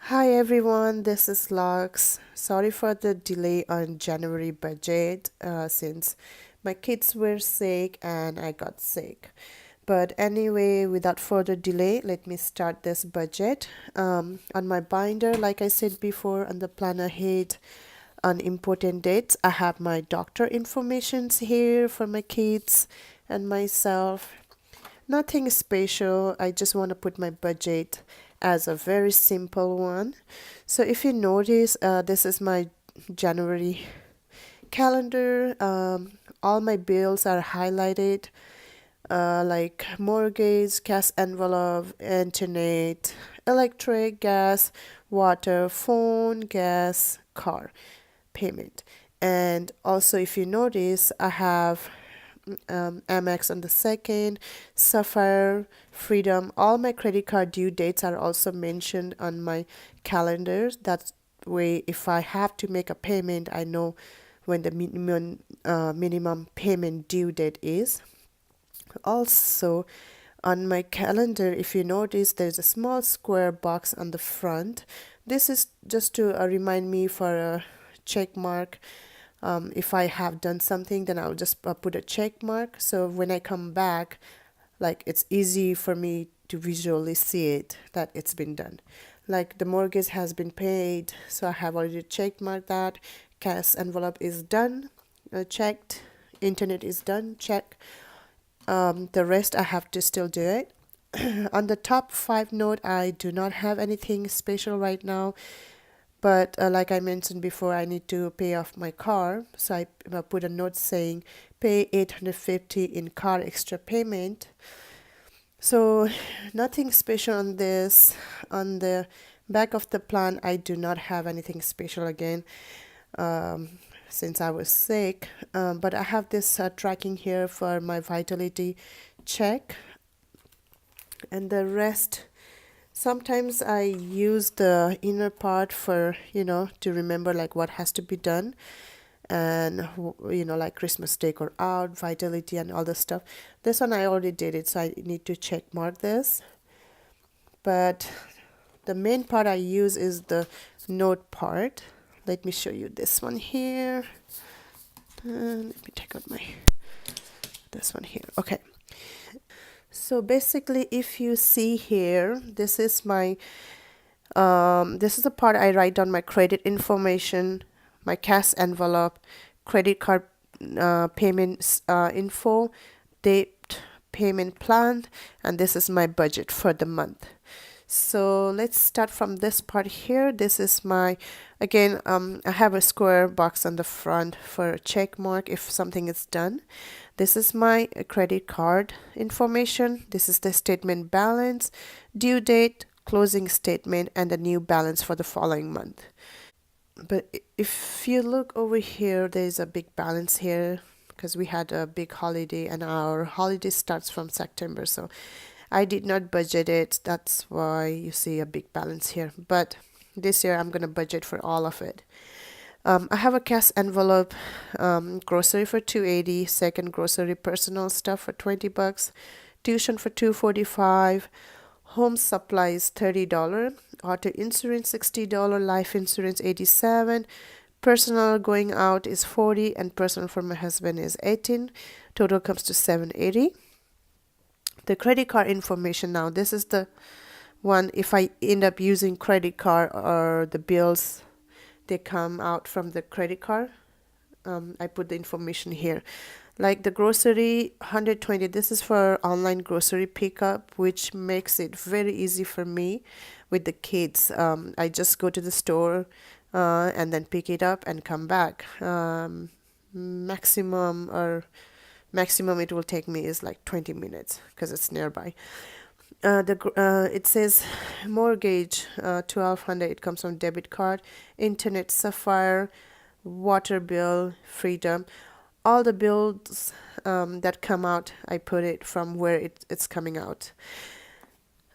Hi everyone, this is Lux. Sorry for the delay on January budget since my kids were sick and I got sick. But anyway, without further delay, let me start this budget. On my binder, like I said before, on the plan ahead, on important dates, I have my doctor informations here for my kids and myself. Nothing special. I just want to put my budget as a very simple one. So if you notice, this is my January calendar. All my bills are highlighted, like mortgage, cash envelope, internet, electric, gas, water, phone, gas, car payment. And also, if you notice, I have Amex on the second, Sapphire, Freedom. All my credit card due dates are also mentioned on my calendars. That way, if I have to make a payment, I know when the minimum payment due date is. Also, on my calendar, if you notice, there's a small square box on the front. This is just to remind me for a check mark. If I have done something, then I'll just put a check mark. So when I come back, like it's easy for me to visually see it that it's been done. Like the mortgage has been paid, so I have already check marked that. Cash envelope is done, checked. Internet is done, check. The rest I have to still do it. On the top five note, I do not have anything special right now. But like I mentioned before, I need to pay off my car. So I put a note saying pay 850 in car extra payment. So nothing special on this. On the back of the plan, I do not have anything special again since I was sick. But I have this tracking here for my vitality check, and the rest sometimes I use the inner part for, to remember like what has to be done, and like Christmas decor out, vitality, and all the stuff. This one I already did it, so I need to check mark this. But the main part I use is the note part. Let me show you this one here. Let me take out my this one here. Okay. So basically, if you see here, this is my this is the part I write down my credit information, my cash envelope, credit card payments info, date, payment plan, and this is my budget for the month. So let's start from this part here. This is my, again, I have a square box on the front for a check mark if something is done. This is my credit card information. This is the statement balance, due date, closing statement, and the new balance for the following month. But if you look over here, there's a big balance here because we had a big holiday and our holiday starts from September. So I did not budget it. That's why you see a big balance here. But this year I'm going to budget for all of it. I have a cash envelope, grocery for 280, second grocery personal stuff for $20, tuition for 245, home supplies $30, auto insurance $60, life insurance 87, personal going out is 40, and personal for my husband is 18. Total comes to 780. The credit card information now, this is the one if I end up using credit card or the bills they come out from the credit card. I put the information here. Like the grocery 120, this is for online grocery pickup, which makes it very easy for me with the kids. I just go to the store and then pick it up and come back. Maximum it will take me is like 20 minutes because it's nearby. It says mortgage 1200, it comes from debit card, internet, Sapphire, water bill, Freedom. All the bills that come out, I put it from where it's coming out.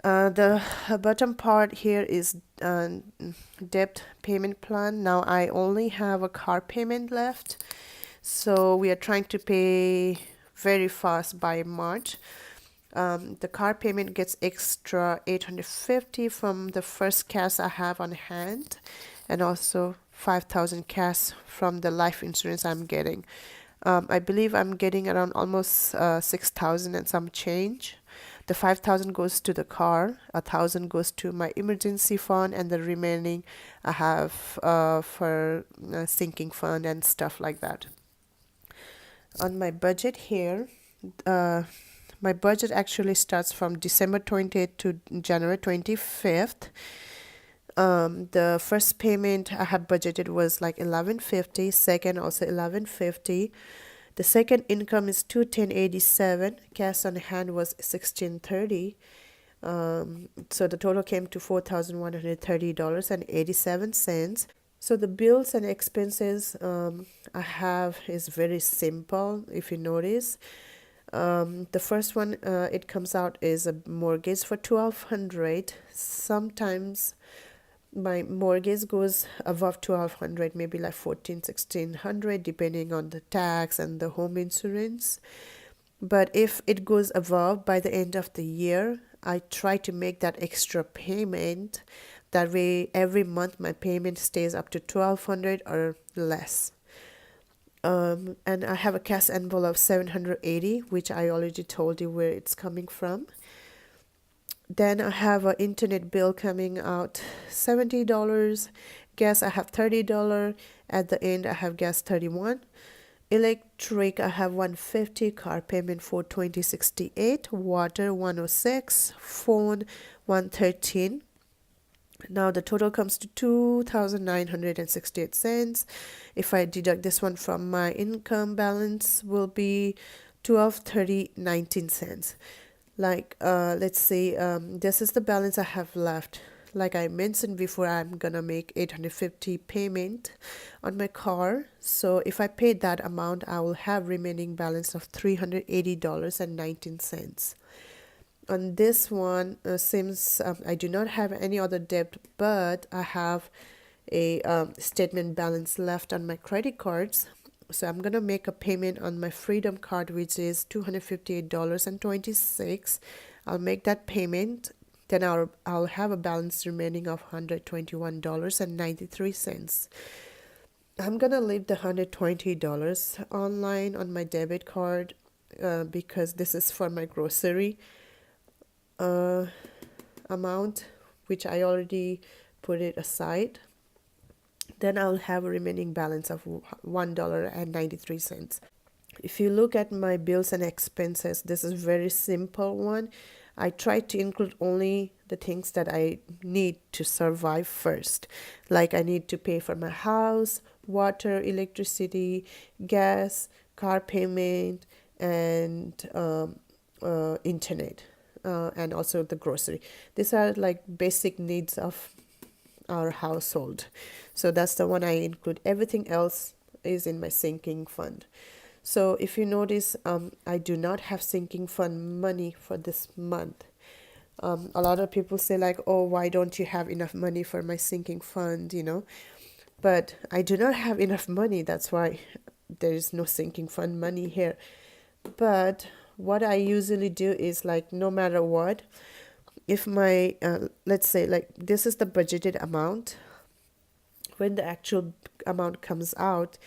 The bottom part here is debt payment plan. Now I only have a car payment left, so we are trying to pay very fast by March. The car payment gets extra 850 from the first cash I have on hand, and also 5,000 cash from the life insurance I'm getting. I believe I'm getting around almost 6,000 and some change. The 5,000 goes to the car, 1,000 goes to my emergency fund, and the remaining I have for sinking fund and stuff like that. On my budget here, uh, my budget actually starts from December 28th to January 25th. The first payment I had budgeted was like 1150, second also 1150. The second income is 210.87. Cash on hand was 1630. So the total came to $4,130.87. So the bills and expenses I have is very simple. If you notice, the first one it comes out is a mortgage for 1,200. Sometimes my mortgage goes above 1,200, maybe like 1,600 depending on the tax and the home insurance. But if it goes above by the end of the year, I try to make that extra payment. That way every month my payment stays up to 1,200 or less. And I have a cash envelope of 780, which I already told you where it's coming from. Then I have an internet bill coming out $70. Gas I have $30. At the end I have gas 31. Electric I have 150. Car payment 420.68. Water 106. Phone 113. Now the total comes to 2,968 cents. If I deduct this one from my income balance, will be 1230.19 cents. Like let's say this is the balance I have left. Like I mentioned before, I'm gonna make 850 payment on my car. So if I pay that amount, I will have remaining balance of $380.19. On this one, since I do not have any other debt, but I have a statement balance left on my credit cards. So I'm gonna make a payment on my Freedom card, which is $258.26. I'll make that payment. Then I'll have a balance remaining of $121.93. I'm gonna leave the $120 online on my debit card because this is for my grocery amount, which I already put it aside. Then I'll have a remaining balance of $1.93. If you look at my bills and expenses, this is very simple one. I try to include only the things that I need to survive first. Like I need to pay for my house, water, electricity, gas, car payment, and internet. And also the grocery. These are like basic needs of our household. So that's the one I include. Everything else is in my sinking fund. So if you notice, I do not have sinking fund money for this month. A lot of people say like, oh, why don't you have enough money for my sinking fund, But I do not have enough money. That's why there is no sinking fund money here. But what I usually do is like, no matter what, if my let's say like this is the budgeted amount, when the actual amount comes out,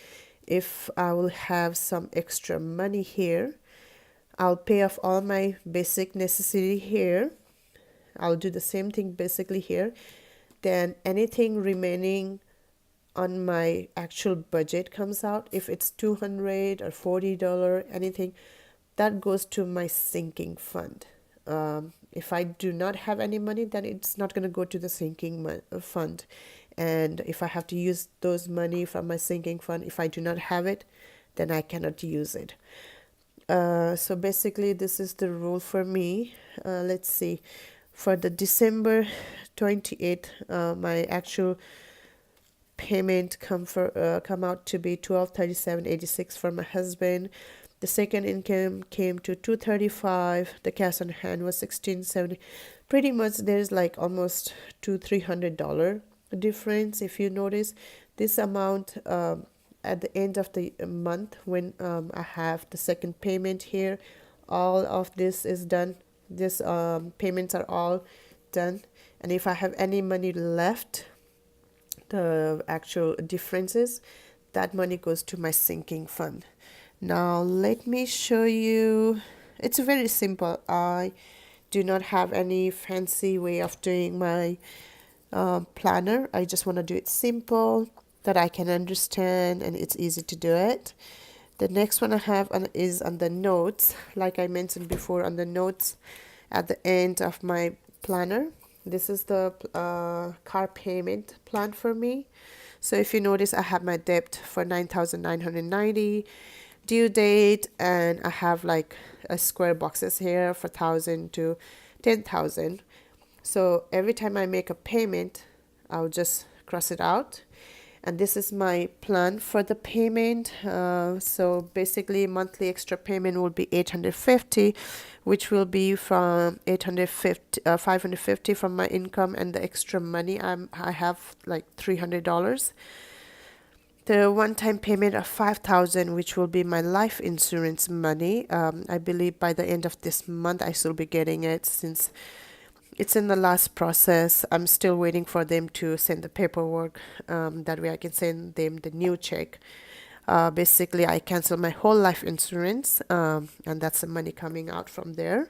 if I will have some extra money here, I'll pay off all my basic necessity here. I'll do the same thing basically here. Then anything remaining on my actual budget comes out, if it's $200 or $40, anything that goes to my sinking fund. If I do not have any money, then it's not going to go to the sinking fund. And if I have to use those money from my sinking fund, if I do not have it, then I cannot use it. So basically, this is the rule for me. Let's see. For the December 28th, my actual payment come out to be $1237.86 for my husband. The second income came to $235. The cash on hand was $1670. Pretty much there's like almost $200-300 difference. If you notice this amount at the end of the month when I have the second payment here, all of this is done This payments are all done, and if I have any money left, the actual differences, that money goes to my sinking fund. Now let me show you. It's very simple. I do not have any fancy way of doing my planner. I just want to do it simple that I can understand and it's easy to do it. The next one I have is on the notes. Like I mentioned before, on the notes at the end of my planner, this is the car payment plan for me. So if you notice, I have my debt for 9,990, due date, and I have like a square boxes here for 1,000 to 10,000. So every time I make a payment, I'll just cross it out. And this is my plan for the payment. So basically, monthly extra payment will be 850, which will be from 550 from my income, and the extra money I have like $300. The one-time payment of 5,000, which will be my life insurance money. I believe by the end of this month I should be getting it, since it's in the last process. I'm still waiting for them to send the paperwork. That way I can send them the new check. Basically, I cancel my whole life insurance, and that's the money coming out from there.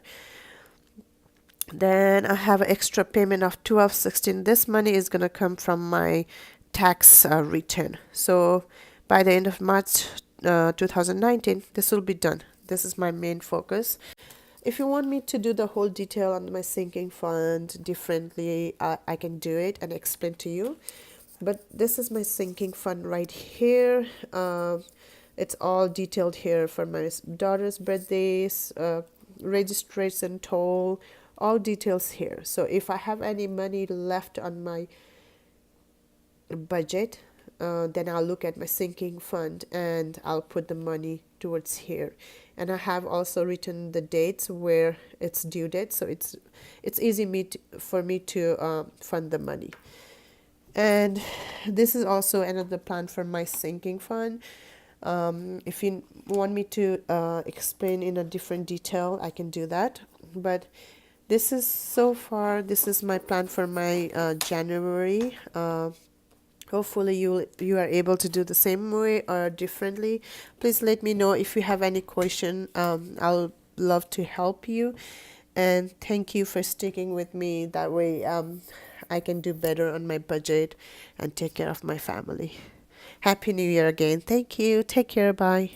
Then I have an extra payment of 1216. This money is going to come from my tax return. So by the end of March 2019, this will be done. This is my main focus. If you want me to do the whole detail on my sinking fund differently, I can do it and explain to you. But this is my sinking fund right here. It's all detailed here for my daughter's birthdays, registration, toll, all details here. So if I have any money left on my budget, then I'll look at my sinking fund and I'll put the money towards here. And I have also written the dates where it's due date, so it's easy for me to fund the money. And this is also another plan for my sinking fund. If you want me to explain in a different detail, I can do that. But this is my plan for my January. Hopefully you are able to do the same way or differently. Please let me know if you have any question. I'll love to help you. And thank you for sticking with me. That way I can do better on my budget and take care of my family. Happy New Year again. Thank you. Take care. Bye.